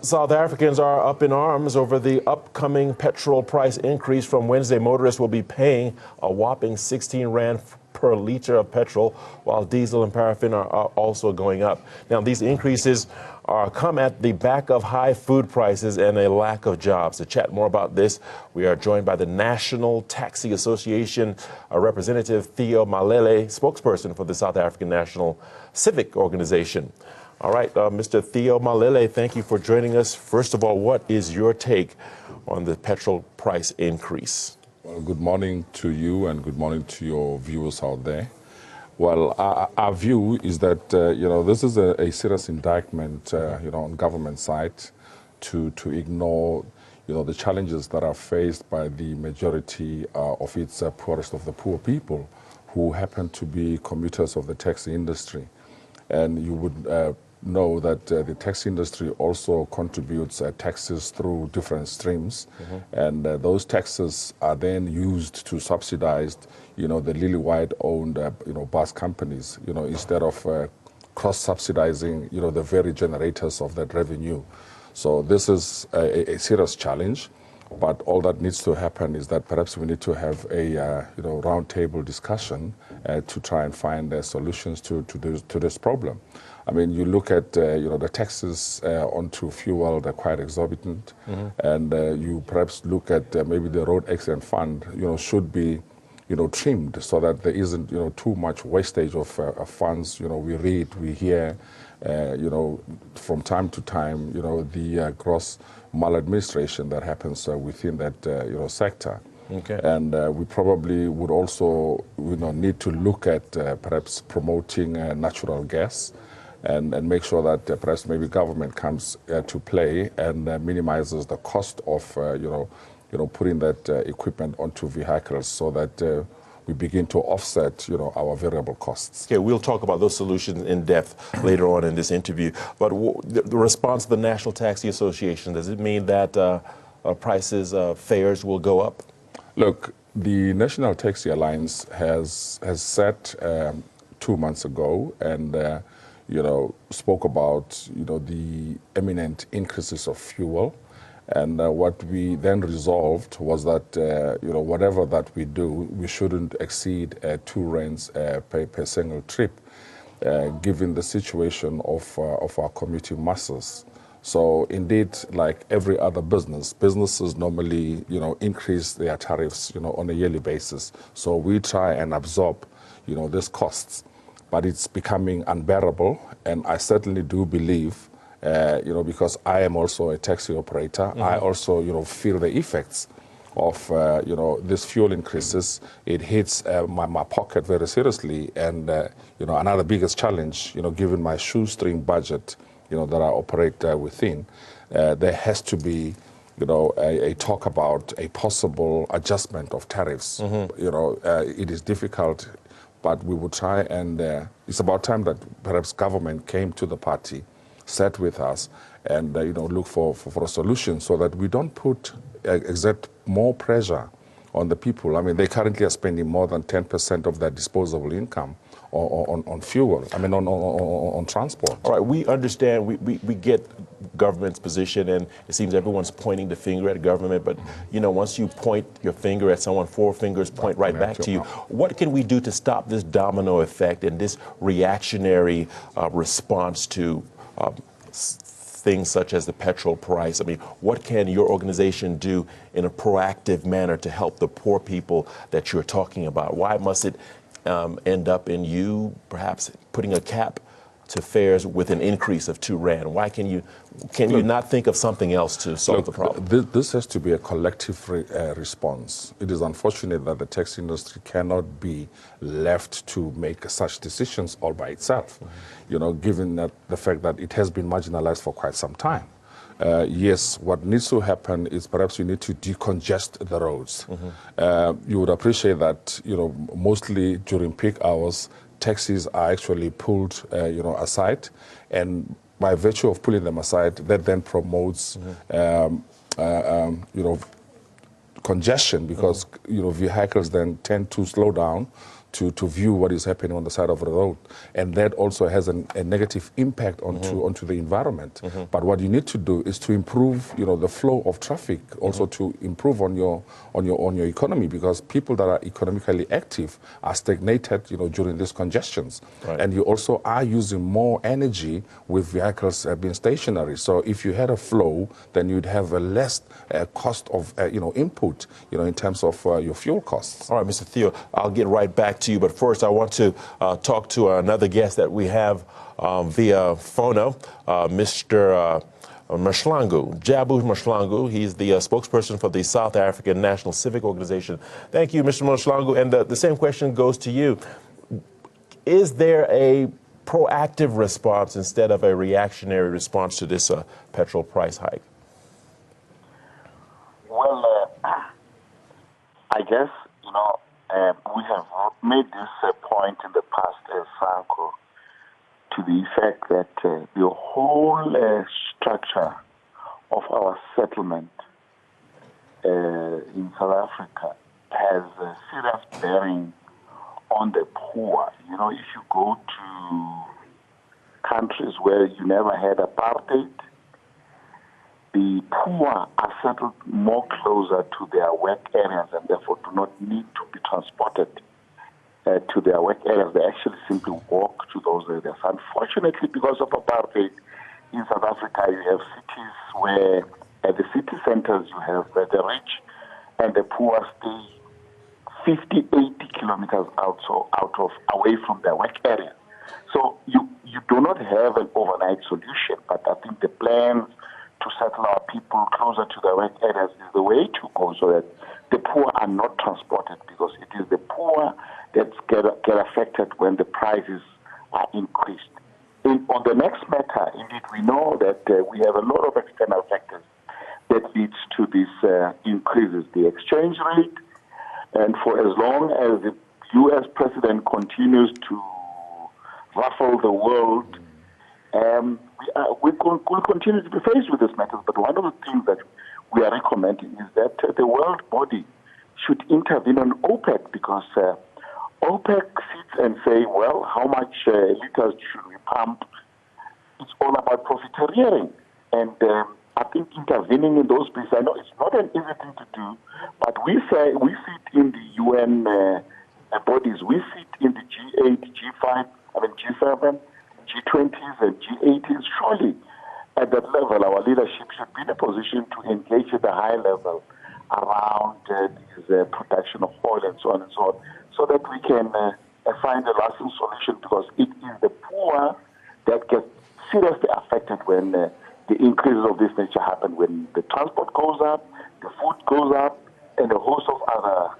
South Africans are up in arms over the upcoming petrol price increase from Wednesday. Motorists will be paying a whopping 16 Rand per liter of petrol, while diesel and paraffin are also going up. Now, these increases come at the back of high food prices and a lack of jobs. To chat more about this, we are joined by the National Taxi Association Representative Theo Malele, spokesperson for the South African National Civic Organization. All right, Mr. Theo Malele, thank you for joining us. First of all, what is your take on the petrol price increase? Well, good morning to you and good morning to your viewers out there. Well, our view is that, this is a serious indictment, on government side to ignore, the challenges that are faced by the majority of its poorest of the poor people who happen to be commuters of the taxi industry. And you would know that the taxi industry also contributes taxes through different streams, and those taxes are then used to subsidize, the Lily White-owned, bus companies, instead of cross-subsidizing, the very generators of that revenue. So this is a serious challenge, but all that needs to happen is that perhaps we need to have a, roundtable discussion to try and find solutions to this problem. I mean, you look at, the taxes onto fuel, they're quite exorbitant. And you perhaps look at maybe the road accident fund, should be, trimmed so that there isn't, too much wastage of funds. We read, we hear, from time to time, the gross maladministration that happens within that, sector. Okay. And we probably would also, need to look at perhaps promoting natural gas. And make sure that perhaps maybe government comes to play and minimizes the cost of, putting that equipment onto vehicles so that we begin to offset, our variable costs. Okay, we'll talk about those solutions in depth later on in this interview. But the response of the National Taxi Association, does it mean that prices, fares will go up? Look, the National Taxi Alliance has set 2 months ago and spoke about, the imminent increases of fuel. And what we then resolved was that, whatever that we do, we shouldn't exceed 2 rands per single trip, given the situation of our commuting masses. So indeed, like every other businesses normally, increase their tariffs, on a yearly basis. So we try and absorb, these costs. But it's becoming unbearable, and I certainly do believe, because I am also a taxi operator, I also, feel the effects of, these fuel increases. It hits my pocket very seriously, and, another biggest challenge, given my shoestring budget, that I operate within, there has to be, a talk about a possible adjustment of tariffs. It is difficult, but we would try, and it's about time that perhaps government came to the party, sat with us, and look for a solution so that we don't exert more pressure on the people. I mean, they currently are spending more than 10% of their disposable income on fuel, on transport. All right, we understand, we get government's position, and it seems everyone's pointing the finger at government, but, once you point your finger at someone, 4 fingers point right back to you. What can we do to stop this domino effect and this reactionary response to things such as the petrol price? I mean, what can your organization do in a proactive manner to help the poor people that you're talking about? Why must it end up in you perhaps putting a cap to fares with an increase of 2 Rand? Why can you not think of something else to solve the problem? This has to be a collective response. It is unfortunate that the taxi industry cannot be left to make such decisions all by itself, given that the fact that it has been marginalized for quite some time. Yes, what needs to happen is perhaps you need to decongest the roads. You would appreciate that, mostly during peak hours, taxis are actually pulled, aside, and by virtue of pulling them aside, that then promotes, congestion, because vehicles then tend to slow down to view what is happening on the side of the road. And that also has a negative impact onto the environment. But what you need to do is to improve, the flow of traffic, also to improve on your economy, because people that are economically active are stagnated, during these congestions. Right. And you also are using more energy with vehicles being stationary. So if you had a flow, then you'd have a less cost of, input, in terms of your fuel costs. All right, Mr. Theo, I'll get right back to you, but first I want to talk to another guest that we have via phono, Mr. Mahlangu, Jabu Mahlangu. He's the spokesperson for the South African National Civic Organization. Thank you, Mr. Mahlangu, and the same question goes to you. Is there a proactive response instead of a reactionary response to this petrol price hike? Well, I guess, we have made this point in the past, Franco, to the effect that the whole structure of our settlement in South Africa has a serious bearing on the poor. If you go to countries where you never had apartheid, the poor are settled more closer to their work areas and therefore do not need to be transported to their work areas. They actually simply walk to those areas. Unfortunately, because of apartheid in South Africa, you have cities where at the city centers you have the rich and the poor stay 50, 80 kilometers away from their work area. So you do not have an overnight solution, but I think the plans to settle our people closer to the work areas is the way to go, so that the poor are not transported, because it is the poor that get affected when the prices are increased. On the next matter, indeed, we know that we have a lot of external factors that leads to these increases. The exchange rate, and for as long as the U.S. president continues to ruffle the world, we'll continue to be faced with these matters. But one of the things that we are recommending is that the world body should intervene on OPEC, because OPEC sits and say, well, how much liters should we pump? It's all about profiteering. And I think intervening in those places, I know it's not an easy thing to do, but we sit in the UN bodies, we sit in the G8, G5, G7, G20s and G80s. Surely at that level, our leadership should be in a position to engage at a high level around this production of oil and so on and so on, so that we can find a lasting solution, because it is the poor that get seriously affected when the increases of this nature happen, when the transport goes up, the food goes up, and a host of other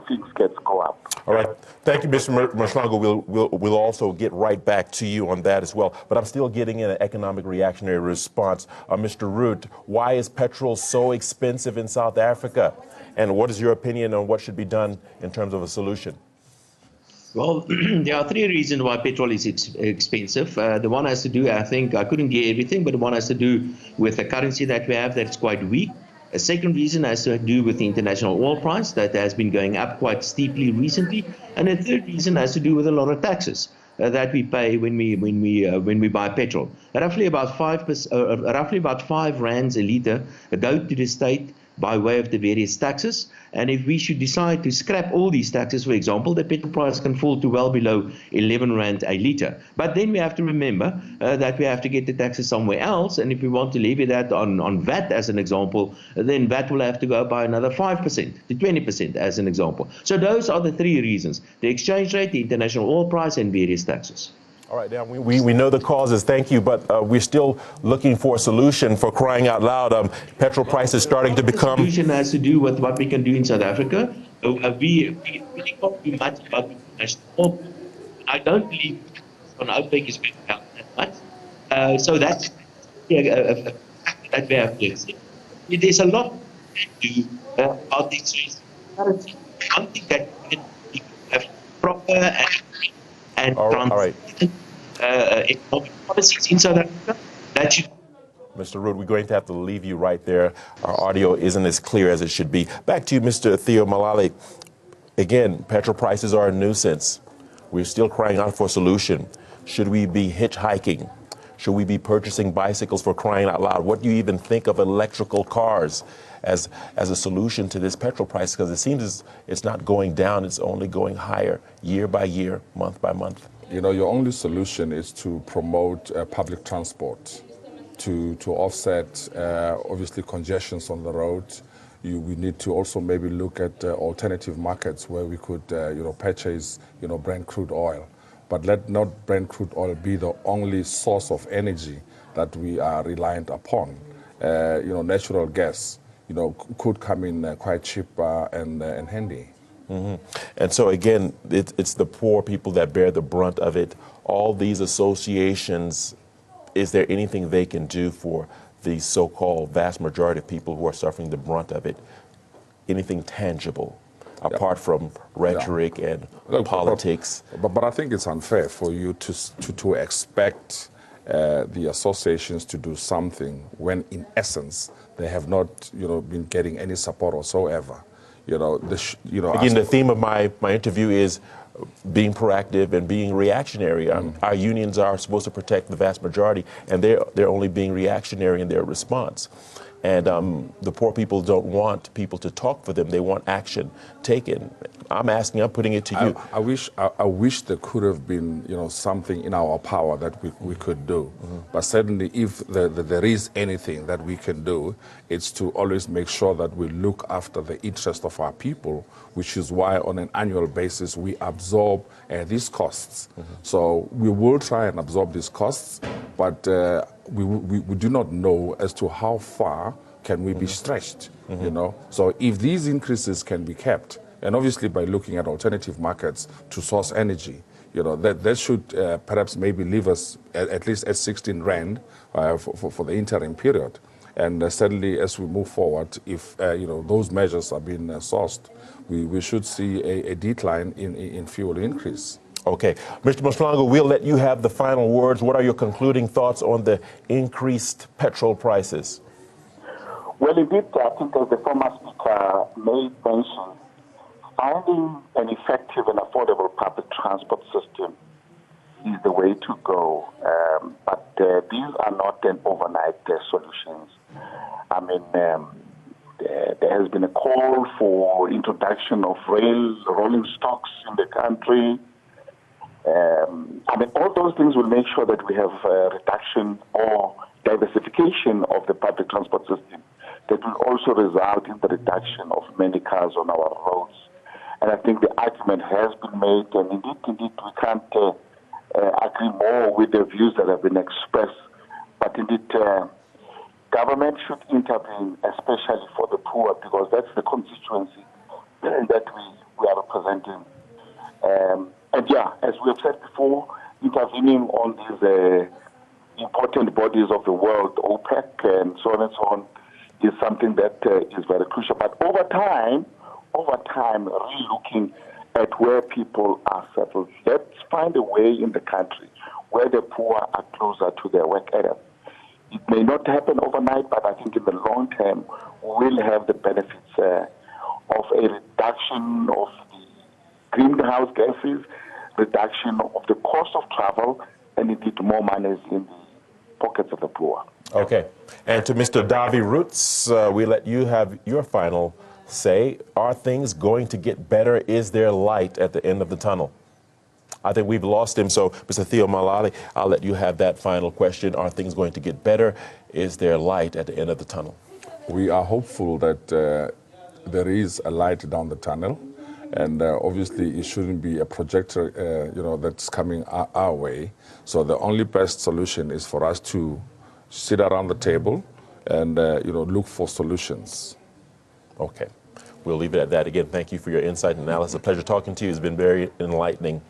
things go up. All right. Thank you, Mr. Mahlangu. We'll also get right back to you on that as well. But I'm still getting an economic reactionary response. Mr. Root, why is petrol so expensive in South Africa? And what is your opinion on what should be done in terms of a solution? Well, there are three reasons why petrol is expensive. The one has to do, I think, I couldn't get everything, but the one has to do with the currency that we have that's quite weak. A second reason has to do with the international oil price that has been going up quite steeply recently. And a third reason has to do with a lot of taxes that we pay when we buy petrol. Roughly about 5 rands a litre go to the state by way of the various taxes. And if we should decide to scrap all these taxes, for example, the petrol price can fall to well below 11 rand a litre. But then we have to remember that we have to get the taxes somewhere else. And if we want to levy that on VAT, as an example, then VAT will have to go by another 5% to 20%, as an example. So those are the three reasons: the exchange rate, the international oil price, and various taxes. All right, now we know the causes, thank you, but we're still looking for a solution, for crying out loud. Petrol prices starting to become... The solution has to do with what we can do in South Africa. We can't do much about the international oil. I don't believe on OPEC is going to help that much. So that's a factor that we have to accept. There's a lot to do about this currency. One thing that we have proper and transparent economic policies in South Africa. That should... Mr. Root, we're going to have to leave you right there. Our audio isn't as clear as it should be. Back to you, Mr. Theo Malali. Again, petrol prices are a nuisance. We're still crying out for a solution. Should we be hitchhiking? Should we be purchasing bicycles, for crying out loud? What do you even think of electrical cars as a solution to this petrol price? Because it seems it's not going down, it's only going higher year by year, month by month. You know, your only solution is to promote public transport to offset, obviously, congestions on the road. We need to also maybe look at alternative markets where we could, purchase, Brent crude oil. But let not Brent crude oil be the only source of energy that we are reliant upon. Natural gas, could come in quite cheap and handy. Mm-hmm. And so again, it's the poor people that bear the brunt of it. All these associations, is there anything they can do for the so-called vast majority of people who are suffering the brunt of it? Anything tangible, apart from rhetoric and politics? But I think it's unfair for you to expect the associations to do something when, in essence, they have not, been getting any support whatsoever. Again, the theme of my interview is being proactive and being reactionary. Our unions are supposed to protect the vast majority, and they're only being reactionary in their response. And the poor people don't want people to talk for them. They want action taken. I'm putting it to you. I wish there could have been, something in our power that we could do. Mm-hmm. But certainly, if there is anything that we can do, it's to always make sure that we look after the interest of our people, which is why on an annual basis we absorb these costs. Mm-hmm. So we will try and absorb these costs, but we do not know as to how far can we be stretched, So if these increases can be kept, and obviously by looking at alternative markets to source energy, that should perhaps maybe leave us at least at 16 Rand for the interim period. And certainly as we move forward, if those measures are being sourced, we should see a decline in fuel increase. Okay. Mr. Mashlangu, we'll let you have the final words. What are your concluding thoughts on the increased petrol prices? Well, indeed, I think as the former speaker made mention, finding an effective and affordable public transport system is the way to go. But these are not an overnight solutions. I mean, there has been a call for introduction of rolling stocks in the country. All those things will make sure that we have a reduction or diversification of the public transport system that will also result in the reduction of many cars on our roads. And I think the argument has been made, and indeed, we can't agree more with the views that have been expressed. But indeed, government should intervene, especially for the poor, because that's the constituency that we are representing. As we have said before, intervening on these important bodies of the world, OPEC and so on and so on, is something that is very crucial. But over time, re-looking at where people are settled. Let's find a way in the country where the poor are closer to their work area. It may not happen overnight, but I think in the long term, we'll have the benefits of a reduction of the greenhouse gases, reduction of the cost of travel, and indeed more money in the pockets of the poor. Okay. And to Mr. Davi Roots, we let you have your final say. Are things going to get better? Is there light at the end of the tunnel? I think we've lost him. So, Mr. Theo Malali, I'll let you have that final question. Are things going to get better? Is there light at the end of the tunnel? We are hopeful that there is a light down the tunnel. And obviously, it shouldn't be a projector, that's coming our way. So the only best solution is for us to sit around the table and, look for solutions. Okay. We'll leave it at that. Again, thank you for your insight and analysis. A pleasure talking to you. It's been very enlightening.